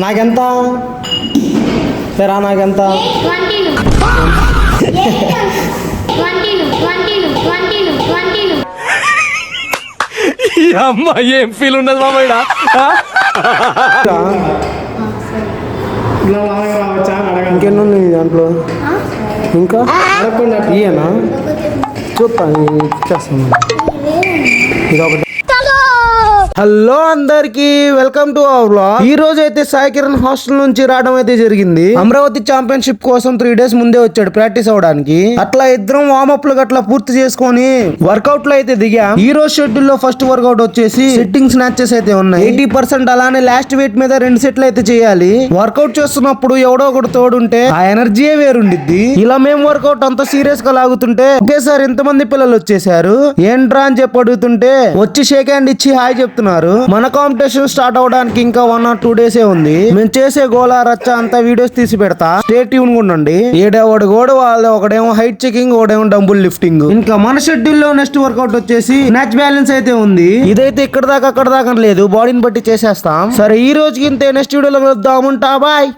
నాకెంత సరే నాకెంత అమ్మ ఏం ఫీల్ ఉన్నది మామయ్య ఇంకెన్ని ఉన్నాయి దాంట్లో ఇంకా ఇయ్యనా చూస్తాను ఇచ్చేస్తాను ఇది ఒకటి హలో అందరికి వెల్కమ్ టు అవర్ వ్లాగ్. ఈ రోజు అయితే సాయి కిరణ్ హాస్టల్ నుంచి రావడం అయితే జరిగింది. అమరావతి ఛాంపియన్షిప్ కోసం 3 days ముందే వచ్చాడు ప్రాక్టీస్ అవడానికి. అట్లా ఇద్దరం వార్మప్ లు గట్లా పూర్తి చేసుకొని వర్కౌట్ లో అయితే దిగాం. ఈ రోజు షెడ్యూల్ లో ఫస్ట్ వర్కౌట్ వచ్చేసి సిట్టింగ్ స్నాచెస్ అయితే ఉన్నాయి. 80% అలానే లాస్ట్ వెయిట్ మీద 2 సెట్లు అయితే చేయాలి. వర్కౌట్ చేస్తున్నప్పుడు ఎవడో ఒకటి తోడుంటే ఆ ఎనర్జీయే వేరుండిద్ది. ఇలా మేము వర్కౌట్ అంత సీరియస్ గా లాగుతుంటే ఒకేసారి ఇంతమంది పిల్లలు వచ్చేసారు. ఏంట్రా అని చెప్పి అడుగుతుంటే వచ్చి షేక్ హ్యాండ్ ఇచ్చి హాయ్ చెప్తున్నారు. మన కాంపిటీషన్ స్టార్ట్ అవడానికి ఇంకా 1 or 2 days ఉంది. మేము చేసే గోలా రచ్చ అంతా వీడియోస్ తీసి పెడతా. స్టే ట్యూన్ ఉండండి. ఏడేవాడు కూడా వాళ్ళు ఒకడేమో హైట్ చెకింగ్, ఒకడేమో డంబుల్ లిఫ్టింగ్. ఇంకా మన షెడ్యూల్ లో నెక్స్ట్ వర్కౌట్ వచ్చేసి స్నాచ్ బ్యాలెన్స్ అయితే ఉంది. ఇదైతే ఇక్కడ దాకా అక్కడ దాకా లేదు, బాడీని బట్టి చేసేస్తాం. సరే ఈ రోజుకి ఇంతే, నెక్స్ట్ వీడియోలో కలుద్దాం. ఉంటా బాయ్.